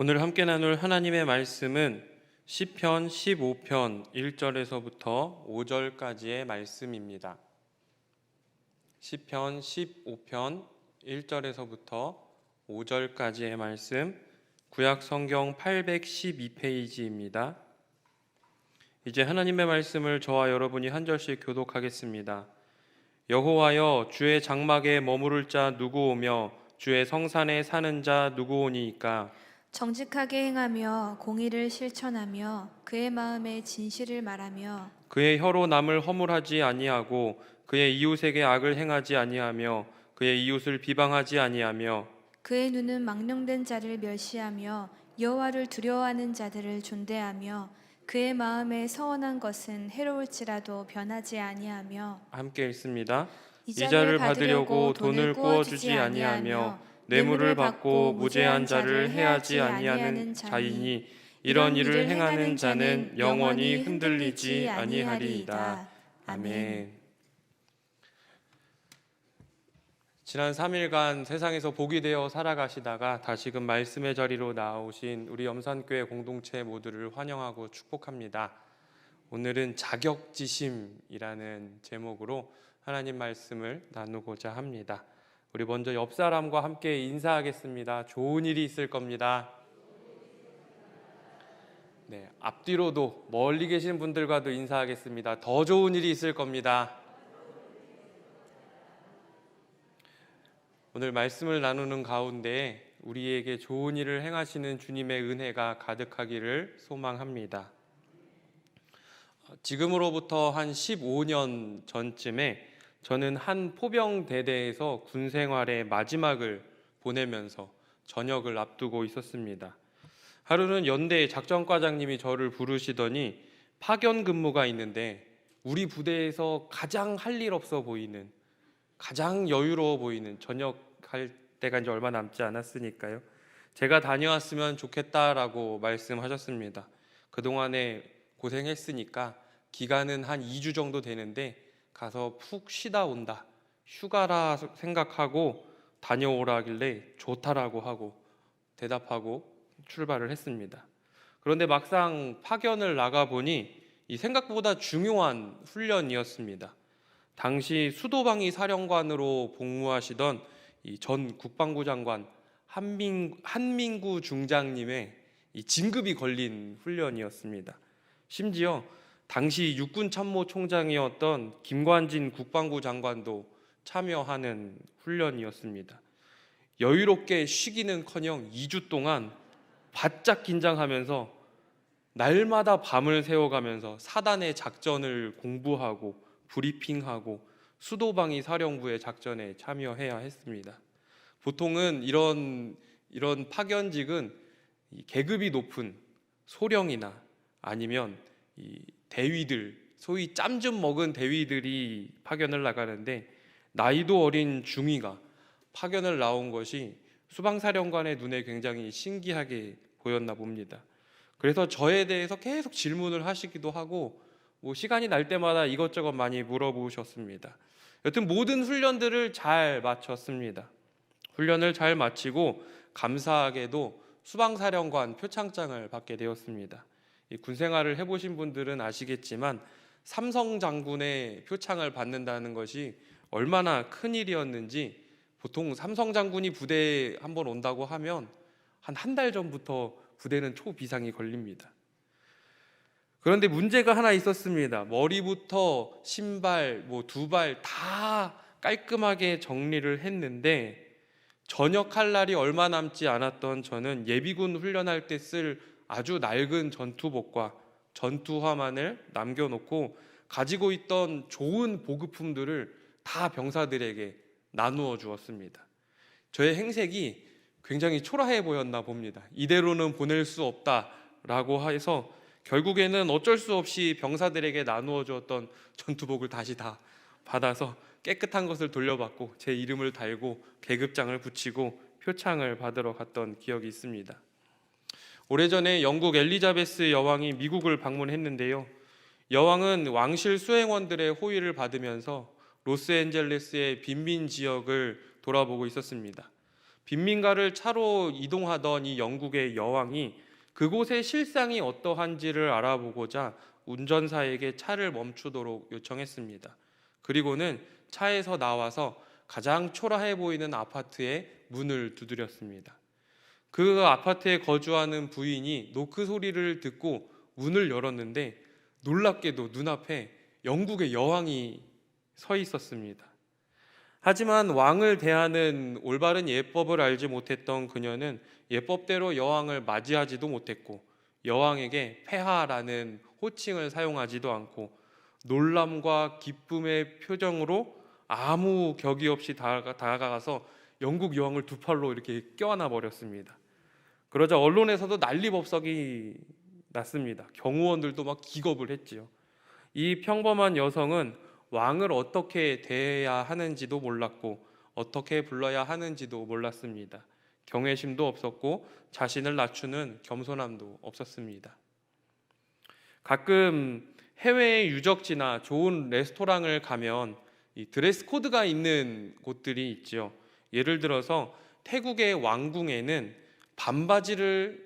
오늘 함께 나눌 하나님의 말씀은 시편 15편 1절에서부터 5절까지의 말씀입니다. 시편 15편 1절에서부터 5절까지의 말씀, 구약 성경 812페이지입니다. 이제 하나님의 말씀을 저와 여러분이 한 절씩 교독하겠습니다. 여호와여, 주의 장막에 머무를 자 누구오며 주의 성산에 사는 자 누구오니이까? 정직하게 행하며 공의를 실천하며 그의 마음에 진실을 말하며 그의 혀로 남을 허물하지 아니하고 그의 이웃에게 악을 행하지 아니하며 그의 이웃을 비방하지 아니하며 그의 눈은 망령된 자를 멸시하며 여호와를 두려워하는 자들을 존대하며 그의 마음에 서원한 것은 해로울지라도 변하지 아니하며. 함께 읽습니다. 이 이자를 받으려고 돈을 구워주지 아니하며 뇌물을 받고 무죄한 자를 해하지 아니하는 자이니 이런 일을 행하는 자는 영원히 흔들리지 아니하리이다. 아멘. 지난 3일간 세상에서 복이 되어 살아가시다가 다시금 말씀의 자리로 나오신 우리 염산교회 공동체 모두를 환영하고 축복합니다. 오늘은 자격지심이라는 제목으로 하나님 말씀을 나누고자 합니다. 우리 먼저 옆 사람과 함께 인사하겠습니다. 좋은 일이 있을 겁니다. 네, 앞뒤로도 멀리 계신 분들과도 인사하겠습니다. 더 좋은 일이 있을 겁니다. 오늘 말씀을 나누는 가운데 우리에게 좋은 일을 행하시는 주님의 은혜가 가득하기를 소망합니다. 지금으로부터 한 15년 전쯤에 저는 한 포병대대에서 군 생활의 마지막을 보내면서 전역을 앞두고 있었습니다. 하루는 연대 작전과장님이 저를 부르시더니 파견 근무가 있는데 우리 부대에서 가장 할 일 없어 보이는, 가장 여유로워 보이는, 전역할 때가 이제 얼마 남지 않았으니까요, 제가 다녀왔으면 좋겠다라고 말씀하셨습니다. 그동안에 고생했으니까 기간은 한 2주 정도 되는데 가서 푹 쉬다 온다, 휴가라 생각하고 다녀오라길래 좋다라고 하고 대답하고 출발을 했습니다. 그런데 막상 파견을 나가보니 이 생각보다 중요한 훈련이었습니다. 당시 수도방위 사령관으로 복무하시던 이 전 국방부 장관 한민구 중장님의 이 진급이 걸린 훈련이었습니다. 심지어 당시 육군참모총장이었던 김관진 국방부 장관도 참여하는 훈련이었습니다. 여유롭게 쉬기는커녕 2주 동안 바짝 긴장하면서 날마다 밤을 새워가면서 사단의 작전을 공부하고 브리핑하고 수도방위 사령부의 작전에 참여해야 했습니다. 보통은 이런 파견직은 계급이 높은 소령이나 아니면 이 대위들, 소위 짬 좀 먹은 대위들이 파견을 나가는데 나이도 어린 중위가 파견을 나온 것이 수방사령관의 눈에 굉장히 신기하게 보였나 봅니다. 그래서 저에 대해서 계속 질문을 하시기도 하고 시간이 날 때마다 이것저것 많이 물어보셨습니다. 여튼 모든 훈련들을 잘 마쳤습니다. 훈련을 잘 마치고 감사하게도 수방사령관 표창장을 받게 되었습니다. 이 군생활을 해보신 분들은 아시겠지만 삼성 장군의 표창을 받는다는 것이 얼마나 큰 일이었는지, 보통 삼성 장군이 부대에 한번 온다고 하면 한 달 전부터 부대는 초비상이 걸립니다. 그런데 문제가 하나 있었습니다. 머리부터 신발, 두발 다 깔끔하게 정리를 했는데 전역할 날이 얼마 남지 않았던 저는 예비군 훈련할 때 쓸 아주 낡은 전투복과 전투화만을 남겨놓고 가지고 있던 좋은 보급품들을 다 병사들에게 나누어 주었습니다. 저의 행색이 굉장히 초라해 보였나 봅니다. 이대로는 보낼 수 없다라고 해서 결국에는 어쩔 수 없이 병사들에게 나누어 주었던 전투복을 다시 다 받아서 깨끗한 것을 돌려받고 제 이름을 달고 계급장을 붙이고 표창을 받으러 갔던 기억이 있습니다. 오래전에 영국 엘리자베스 여왕이 미국을 방문했는데요, 여왕은 왕실 수행원들의 호의를 받으면서 로스앤젤레스의 빈민 지역을 돌아보고 있었습니다. 빈민가를 차로 이동하던 이 영국의 여왕이 그곳의 실상이 어떠한지를 알아보고자 운전사에게 차를 멈추도록 요청했습니다. 그리고는 차에서 나와서 가장 초라해 보이는 아파트의 문을 두드렸습니다. 그 아파트에 거주하는 부인이 노크 소리를 듣고 문을 열었는데 놀랍게도 눈앞에 영국의 여왕이 서 있었습니다. 하지만 왕을 대하는 올바른 예법을 알지 못했던 그녀는 예법대로 여왕을 맞이하지도 못했고 여왕에게 폐하라는 호칭을 사용하지도 않고 놀람과 기쁨의 표정으로 아무 격이 없이 다가가서 영국 여왕을 두 팔로 이렇게 껴안아 버렸습니다. 그러자 언론에서도 난리법석이 났습니다. 경호원들도 막 기겁을 했지요. 이 평범한 여성은 왕을 어떻게 대해야 하는지도 몰랐고 어떻게 불러야 하는지도 몰랐습니다. 경외심도 없었고 자신을 낮추는 겸손함도 없었습니다. 가끔 해외의 유적지나 좋은 레스토랑을 가면 이 드레스 코드가 있는 곳들이 있죠. 예를 들어서 태국의 왕궁에는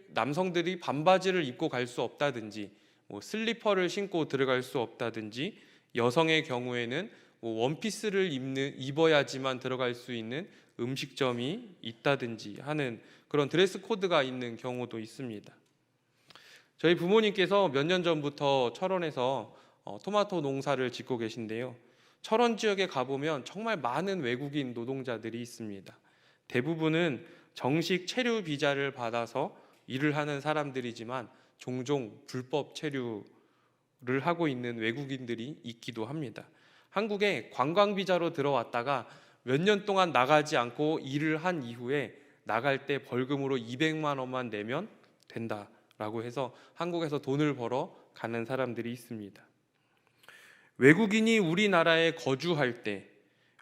남성들이 반바지를 입고 갈 수 없다든지 슬리퍼를 신고 들어갈 수 없다든지 여성의 경우에는 원피스를 입어야지만 들어갈 수 있는 음식점이 있다든지 하는 그런 드레스 코드가 있는 경우도 있습니다. 저희 부모님께서 몇 년 전부터 철원에서 토마토 농사를 짓고 계신데요. 철원 지역에 가보면 정말 많은 외국인 노동자들이 있습니다. 대부분은 정식 체류 비자를 받아서 일을 하는 사람들이지만 종종 불법 체류를 하고 있는 외국인들이 있기도 합니다. 한국에 관광 비자로 들어왔다가 몇 년 동안 나가지 않고 일을 한 이후에 나갈 때 벌금으로 200만 원만 내면 된다라고 해서 한국에서 돈을 벌어 가는 사람들이 있습니다. 외국인이 우리나라에 거주할 때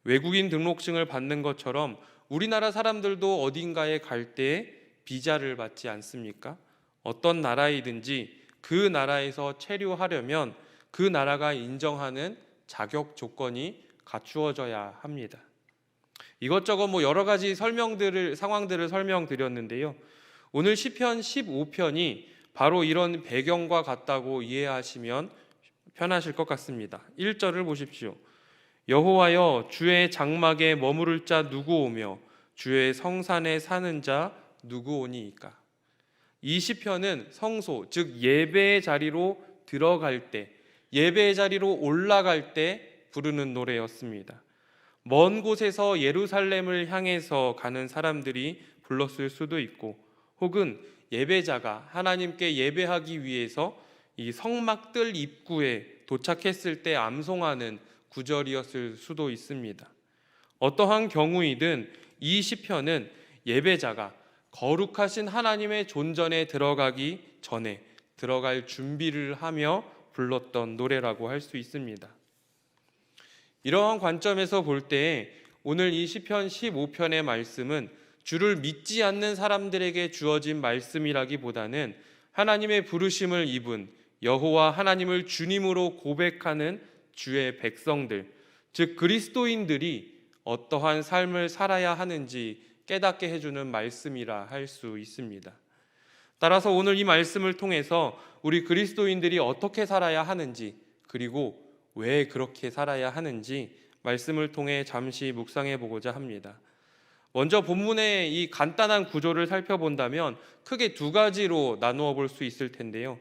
외국인 등록증을 받는 것처럼 우리나라 사람들도 어딘가에 갈 때 비자를 받지 않습니까? 어떤 나라이든지 그 나라에서 체류하려면 그 나라가 인정하는 자격 조건이 갖추어져야 합니다. 이것저것 여러 가지 상황들을 설명드렸는데요. 오늘 시편 15편이 바로 이런 배경과 같다고 이해하시면 편하실 것 같습니다. 1절을 보십시오. 여호와여 주의 장막에 머무를 자 누구 오며 주의 성산에 사는 자 누구 오니이까. 이 시편은 성소 즉 예배의 자리로 들어갈 때 예배의 자리로 올라갈 때 부르는 노래였습니다. 먼 곳에서 예루살렘을 향해서 가는 사람들이 불렀을 수도 있고 혹은 예배자가 하나님께 예배하기 위해서 이 성막들 입구에 도착했을 때 암송하는 구절이었을 수도 있습니다. 어떠한 경우이든 이 시편은 예배자가 거룩하신 하나님의 존전에 들어가기 전에 들어갈 준비를 하며 불렀던 노래라고 할 수 있습니다. 이러한 관점에서 볼 때 오늘 이 시편 15편의 말씀은 주를 믿지 않는 사람들에게 주어진 말씀이라기보다는 하나님의 부르심을 입은 여호와 하나님을 주님으로 고백하는 주의 백성들, 즉 그리스도인들이 어떠한 삶을 살아야 하는지 깨닫게 해주는 말씀이라 할 수 있습니다. 따라서 오늘 이 말씀을 통해서 우리 그리스도인들이 어떻게 살아야 하는지 그리고 왜 그렇게 살아야 하는지 말씀을 통해 잠시 묵상해 보고자 합니다. 먼저 본문의 이 간단한 구조를 살펴본다면 크게 두 가지로 나누어 볼 수 있을 텐데요.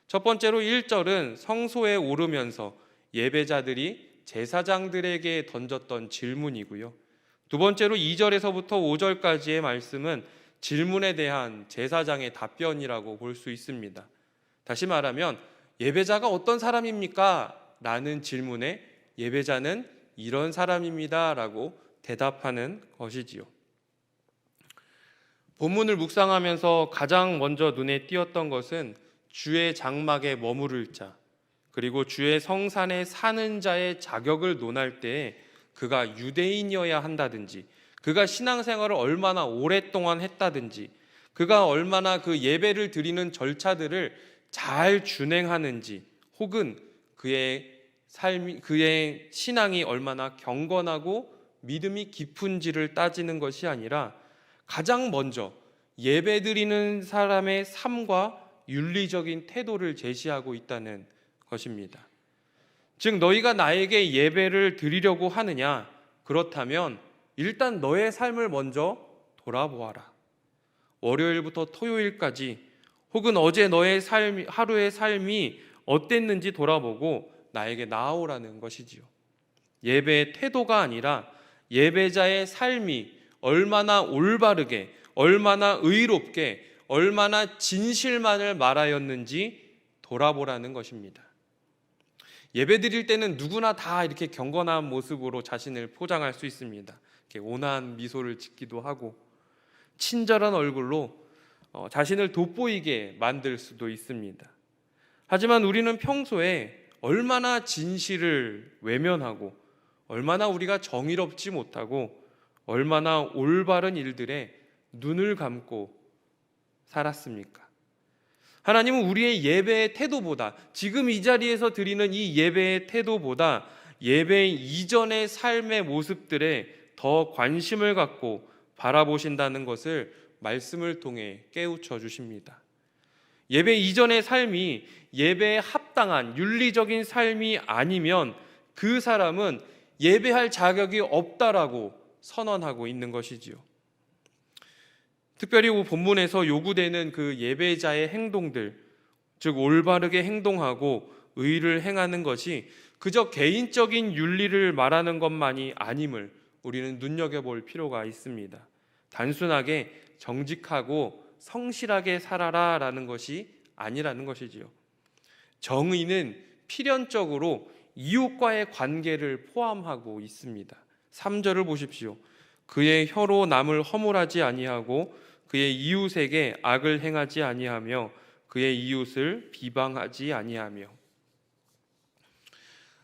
첫 번째로 1절은 성소에 오르면서 예배자들이 제사장들에게 던졌던 질문이고요. 두 번째로 2절에서부터 5절까지의 말씀은 질문에 대한 제사장의 답변이라고 볼 수 있습니다. 다시 말하면 예배자가 어떤 사람입니까? 라는 질문에 예배자는 이런 사람입니다 라고 대답하는 것이지요. 본문을 묵상하면서 가장 먼저 눈에 띄었던 것은 주의 장막에 머무를 자 그리고 주의 성산에 사는 자의 자격을 논할 때 그가 유대인이어야 한다든지 그가 신앙생활을 얼마나 오랫동안 했다든지 그가 얼마나 그 예배를 드리는 절차들을 잘 준행하는지 혹은 그의 신앙이 얼마나 경건하고 믿음이 깊은지를 따지는 것이 아니라 가장 먼저 예배드리는 사람의 삶과 윤리적인 태도를 제시하고 있다는 것입니다. 즉 너희가 나에게 예배를 드리려고 하느냐? 그렇다면 일단 너의 삶을 먼저 돌아보아라. 월요일부터 토요일까지 혹은 어제 너의 하루의 삶이 어땠는지 돌아보고 나에게 나아오라는 것이지요. 예배의 태도가 아니라 예배자의 삶이 얼마나 올바르게, 얼마나 의롭게, 얼마나 진실만을 말하였는지 돌아보라는 것입니다. 예배 드릴 때는 누구나 다 이렇게 경건한 모습으로 자신을 포장할 수 있습니다. 이렇게 온화한 미소를 짓기도 하고 친절한 얼굴로 자신을 돋보이게 만들 수도 있습니다. 하지만 우리는 평소에 얼마나 진실을 외면하고 얼마나 우리가 정의롭지 못하고 얼마나 올바른 일들에 눈을 감고 살았습니까? 하나님은 우리의 예배의 태도보다, 지금 이 자리에서 드리는 이 예배의 태도보다 예배 이전의 삶의 모습들에 더 관심을 갖고 바라보신다는 것을 말씀을 통해 깨우쳐 주십니다. 예배 이전의 삶이 예배에 합당한 윤리적인 삶이 아니면 그 사람은 예배할 자격이 없다라고 선언하고 있는 것이지요. 특별히 본문에서 요구되는 그 예배자의 행동들, 즉 올바르게 행동하고 의를 행하는 것이 그저 개인적인 윤리를 말하는 것만이 아님을 우리는 눈여겨볼 필요가 있습니다. 단순하게 정직하고 성실하게 살아라 라는 것이 아니라는 것이지요. 정의는 필연적으로 이웃과의 관계를 포함하고 있습니다. 3절을 보십시오. 그의 혀로 남을 허물하지 아니하고 그의 이웃에게 악을 행하지 아니하며 그의 이웃을 비방하지 아니하며.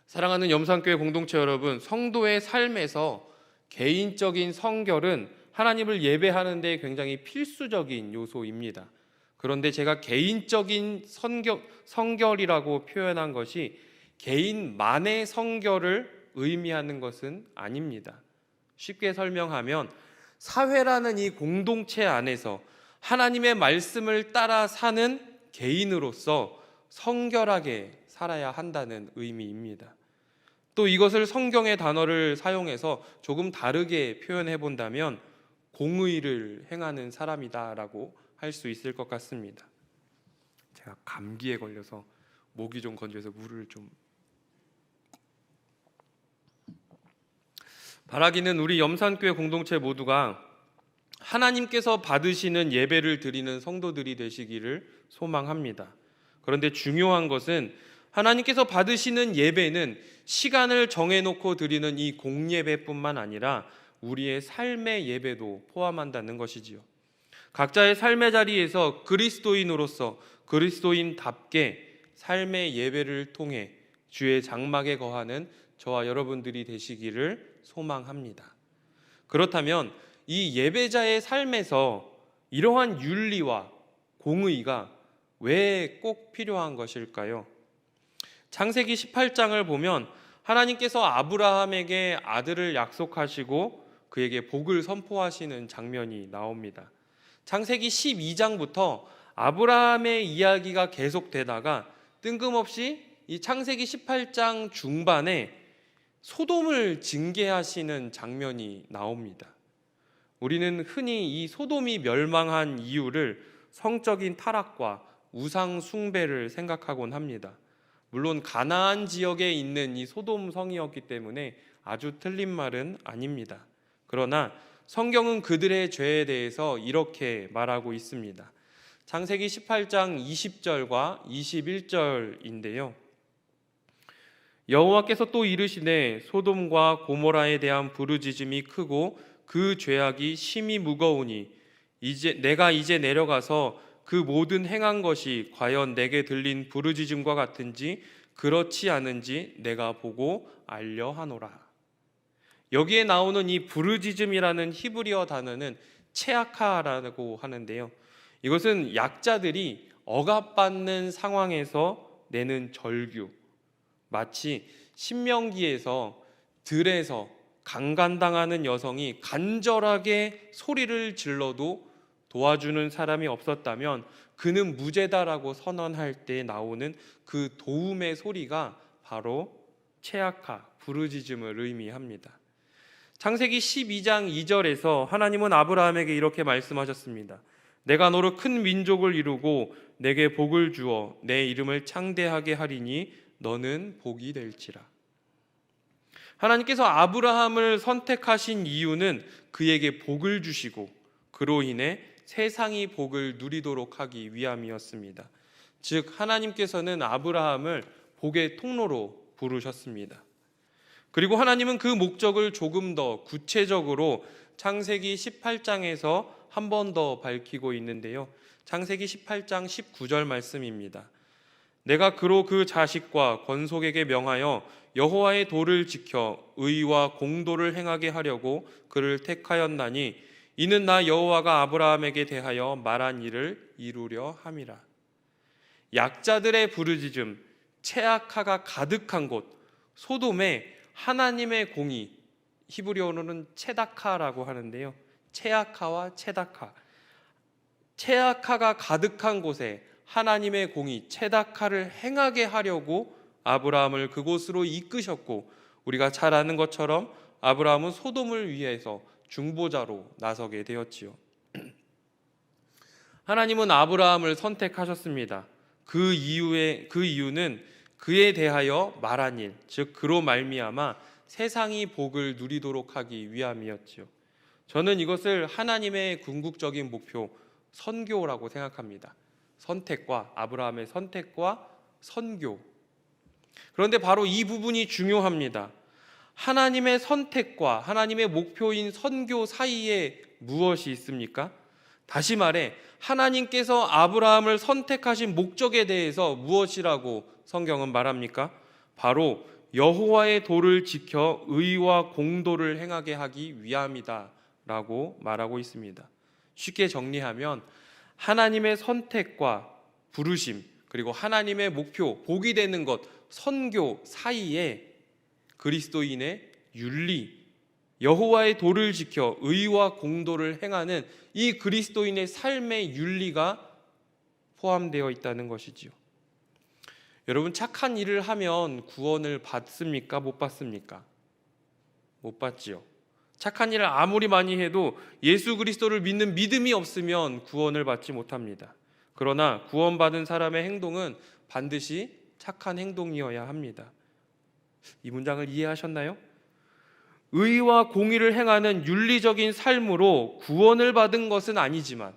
사랑하는 염산교회 공동체 여러분, 성도의 삶에서 개인적인 성결은 하나님을 예배하는 데 굉장히 필수적인 요소입니다. 그런데 제가 개인적인 성결이라고 표현한 것이 개인만의 성결을 의미하는 것은 아닙니다. 쉽게 설명하면 사회라는 이 공동체 안에서 하나님의 말씀을 따라 사는 개인으로서 성결하게 살아야 한다는 의미입니다. 또 이것을 성경의 단어를 사용해서 조금 다르게 표현해 본다면 공의를 행하는 사람이다라고 할 수 있을 것 같습니다. 제가 감기에 걸려서 목이 좀 건조해서 물을 좀. 바라기는 우리 염산교회 공동체 모두가 하나님께서 받으시는 예배를 드리는 성도들이 되시기를 소망합니다. 그런데 중요한 것은 하나님께서 받으시는 예배는 시간을 정해놓고 드리는 이 공예배뿐만 아니라 우리의 삶의 예배도 포함한다는 것이지요. 각자의 삶의 자리에서 그리스도인으로서 그리스도인답게 삶의 예배를 통해 주의 장막에 거하는 저와 여러분들이 되시기를 소망합니다. 그렇다면 이 예배자의 삶에서 이러한 윤리와 공의가 왜 꼭 필요한 것일까요? 창세기 18장을 보면 하나님께서 아브라함에게 아들을 약속하시고 그에게 복을 선포하시는 장면이 나옵니다. 창세기 12장부터 아브라함의 이야기가 계속되다가 뜬금없이 이 창세기 18장 중반에 소돔을 징계하시는 장면이 나옵니다. 우리는 흔히 이 소돔이 멸망한 이유를 성적인 타락과 우상 숭배를 생각하곤 합니다. 물론 가나안 지역에 있는 이 소돔 성이었기 때문에 아주 틀린 말은 아닙니다. 그러나 성경은 그들의 죄에 대해서 이렇게 말하고 있습니다. 창세기 18장 20절과 21절인데요. 여호와께서 또 이르시되 소돔과 고모라에 대한 부르짖음이 크고 그 죄악이 심히 무거우니 내가 이제 내려가서 그 모든 행한 것이 과연 내게 들린 부르짖음과 같은지 그렇지 않은지 내가 보고 알려 하노라. 여기에 나오는 이 부르짖음이라는 히브리어 단어는 체아카라고 하는데요. 이것은 약자들이 억압받는 상황에서 내는 절규, 마치 신명기에서 들에서 강간당하는 여성이 간절하게 소리를 질러도 도와주는 사람이 없었다면 그는 무죄다라고 선언할 때 나오는 그 도움의 소리가 바로 체아카, 부르짖음을 의미합니다. 창세기 12장 2절에서 하나님은 아브라함에게 이렇게 말씀하셨습니다. 내가 너로 큰 민족을 이루고 내게 복을 주어 내 이름을 창대하게 하리니 너는 복이 될지라. 하나님께서 아브라함을 선택하신 이유는 그에게 복을 주시고 그로 인해 세상이 복을 누리도록 하기 위함이었습니다. 즉 하나님께서는 아브라함을 복의 통로로 부르셨습니다. 그리고 하나님은 그 목적을 조금 더 구체적으로 창세기 18장에서 한 번 더 밝히고 있는데요. 창세기 18장 19절 말씀입니다. 내가 그로 그 자식과 권속에게 명하여 여호와의 도를 지켜 의와 공도를 행하게 하려고 그를 택하였나니 이는 나 여호와가 아브라함에게 대하여 말한 일을 이루려 함이라. 약자들의 부르짖음, 체아카가 가득한 곳 소돔에 하나님의 공의, 히브리어로는 체다카라고 하는데요. 체아카와 체다카, 체아카가 가득한 곳에 하나님의 공의, 체다카를 행하게 하려고 아브라함을 그곳으로 이끄셨고 우리가 잘 아는 것처럼 아브라함은 소돔을 위해서 중보자로 나서게 되었지요. 하나님은 아브라함을 선택하셨습니다. 그 이유는 그에 대하여 말한 일, 즉 그로 말미암아 세상이 복을 누리도록 하기 위함이었지요. 저는 이것을 하나님의 궁극적인 목표, 선교라고 생각합니다. 선택과 아브라함의 선택과 선교. 그런데 바로 이 부분이 중요합니다. 하나님의 선택과 하나님의 목표인 선교 사이에 무엇이 있습니까? 다시 말해 하나님께서 아브라함을 선택하신 목적에 대해서 무엇이라고 성경은 말합니까? 바로 여호와의 도를 지켜 의와 공도를 행하게 하기 위함이다 라고 말하고 있습니다. 쉽게 정리하면 하나님의 선택과 부르심 그리고 하나님의 목표, 복이 되는 것, 선교 사이에 그리스도인의 윤리, 여호와의 도를 지켜 의와 공도를 행하는 이 그리스도인의 삶의 윤리가 포함되어 있다는 것이지요. 여러분, 착한 일을 하면 구원을 받습니까? 못 받습니까? 못 받지요. 착한 일을 아무리 많이 해도 예수 그리스도를 믿는 믿음이 없으면 구원을 받지 못합니다. 그러나 구원받은 사람의 행동은 반드시 착한 행동이어야 합니다. 이 문장을 이해하셨나요? 의와 공의를 행하는 윤리적인 삶으로 구원을 받은 것은 아니지만,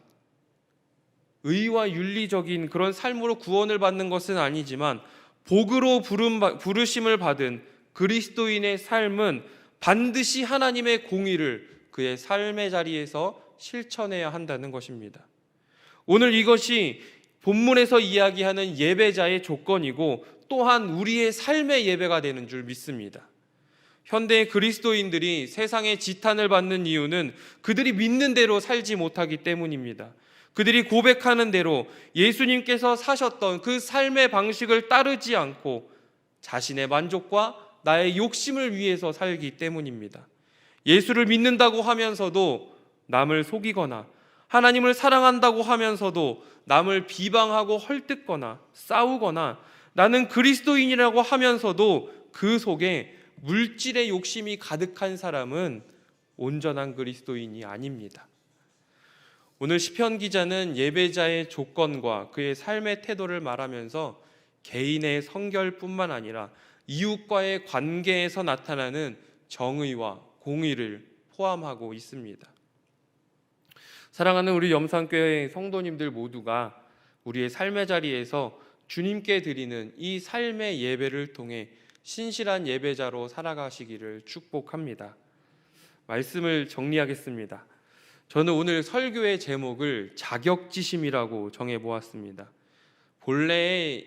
의와 윤리적인 그런 삶으로 구원을 받는 것은 아니지만 복으로 부르심을 받은 그리스도인의 삶은 반드시 하나님의 공의를 그의 삶의 자리에서 실천해야 한다는 것입니다. 오늘 이것이 본문에서 이야기하는 예배자의 조건이고 또한 우리의 삶의 예배가 되는 줄 믿습니다. 현대의 그리스도인들이 세상의 지탄을 받는 이유는 그들이 믿는 대로 살지 못하기 때문입니다. 그들이 고백하는 대로 예수님께서 사셨던 그 삶의 방식을 따르지 않고 자신의 만족과 나의 욕심을 위해서 살기 때문입니다. 예수를 믿는다고 하면서도 남을 속이거나 하나님을 사랑한다고 하면서도 남을 비방하고 헐뜯거나 싸우거나 나는 그리스도인이라고 하면서도 그 속에 물질의 욕심이 가득한 사람은 온전한 그리스도인이 아닙니다. 오늘 시편 기자는 예배자의 조건과 그의 삶의 태도를 말하면서 개인의 성결뿐만 아니라 이웃과의 관계에서 나타나는 정의와 공의를 포함하고 있습니다. 사랑하는 우리 염산교회 성도님들 모두가 우리의 삶의 자리에서 주님께 드리는 이 삶의 예배를 통해 신실한 예배자로 살아가시기를 축복합니다. 말씀을 정리하겠습니다. 저는 오늘 설교의 제목을 자격지심이라고 정해보았습니다. 본래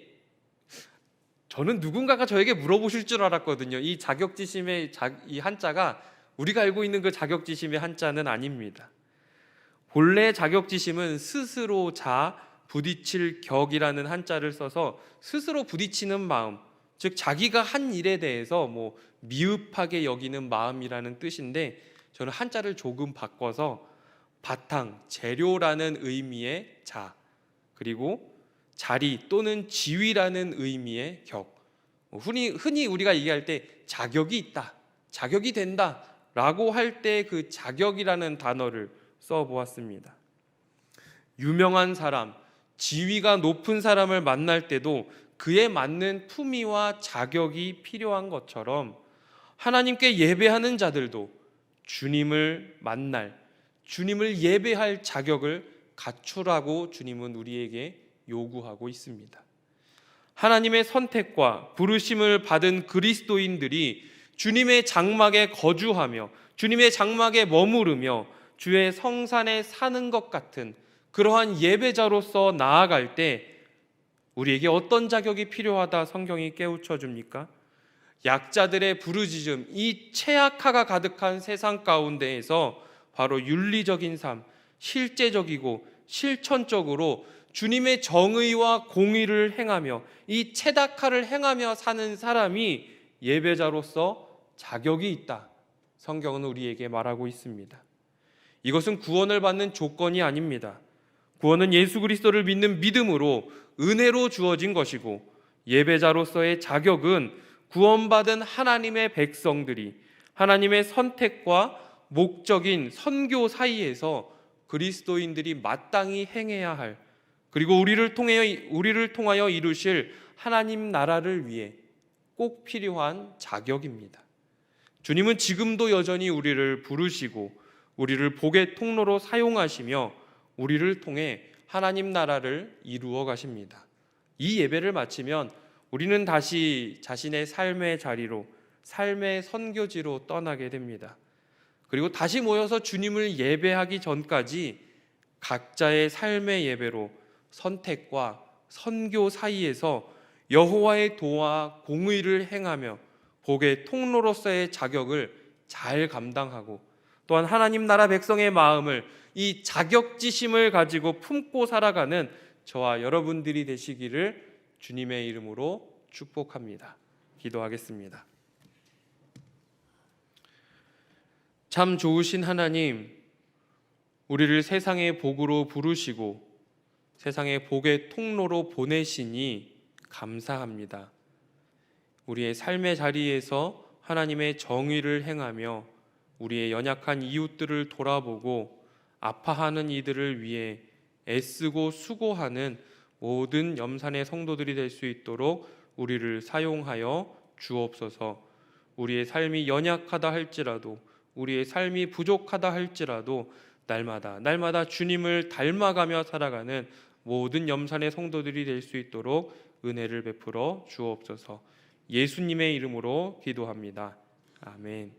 저는 누군가가 저에게 물어보실 줄 알았거든요. 이 자격지심의 이 한자가 우리가 알고 있는 그 자격지심의 한자는 아닙니다. 본래 자격지심은 스스로 부딪힐 격이라는 한자를 써서 스스로 부딪히는 마음, 즉 자기가 한 일에 대해서 미흡하게 여기는 마음이라는 뜻인데, 저는 한자를 조금 바꿔서 바탕, 재료라는 의미의 자, 그리고 자리 또는 지위라는 의미의 격. 흔히 우리가 얘기할 때 자격이 있다, 자격이 된다 라고 할 때 그 자격이라는 단어를 써보았습니다. 유명한 사람, 지위가 높은 사람을 만날 때도 그에 맞는 품위와 자격이 필요한 것처럼, 하나님께 예배하는 자들도 주님을 만날, 주님을 예배할 자격을 갖추라고 주님은 우리에게 요구하고 있습니다. 하나님의 선택과 부르심을 받은 그리스도인들이 주님의 장막에 거주하며 주님의 장막에 머무르며 주의 성산에 사는 것 같은 그러한 예배자로서 나아갈 때 우리에게 어떤 자격이 필요하다 성경이 깨우쳐 줍니까? 약자들의 부르짖음, 이 최악화가 가득한 세상 가운데에서 바로 윤리적인 삶, 실제적이고 실천적으로 주님의 정의와 공의를 행하며 이 최다카를 행하며 사는 사람이 예배자로서 자격이 있다, 성경은 우리에게 말하고 있습니다. 이것은 구원을 받는 조건이 아닙니다. 구원은 예수 그리스도를 믿는 믿음으로 은혜로 주어진 것이고, 예배자로서의 자격은 구원받은 하나님의 백성들이 하나님의 선택과 목적인 선교 사이에서 그리스도인들이 마땅히 행해야 할, 그리고 우리를 통하여 이루실 하나님 나라를 위해 꼭 필요한 자격입니다. 주님은 지금도 여전히 우리를 부르시고 우리를 복의 통로로 사용하시며 우리를 통해 하나님 나라를 이루어 가십니다. 이 예배를 마치면 우리는 다시 자신의 삶의 자리로, 삶의 선교지로 떠나게 됩니다. 그리고 다시 모여서 주님을 예배하기 전까지 각자의 삶의 예배로 선택과 선교 사이에서 여호와의 도와 공의를 행하며 복의 통로로서의 자격을 잘 감당하고, 또한 하나님 나라 백성의 마음을, 이 자격지심을 가지고 품고 살아가는 저와 여러분들이 되시기를 주님의 이름으로 축복합니다. 기도하겠습니다. 참 좋으신 하나님, 우리를 세상의 복으로 부르시고 세상의 복의 통로로 보내시니 감사합니다. 우리의 삶의 자리에서 하나님의 정의를 행하며 우리의 연약한 이웃들을 돌아보고 아파하는 이들을 위해 애쓰고 수고하는 모든 염산의 성도들이 될 수 있도록 우리를 사용하여 주옵소서. 우리의 삶이 연약하다 할지라도, 우리의 삶이 부족하다 할지라도 날마다 주님을 닮아가며 살아가는 모든 염산의 성도들이 될 수 있도록 은혜를 베풀어 주옵소서. 예수님의 이름으로 기도합니다. 아멘.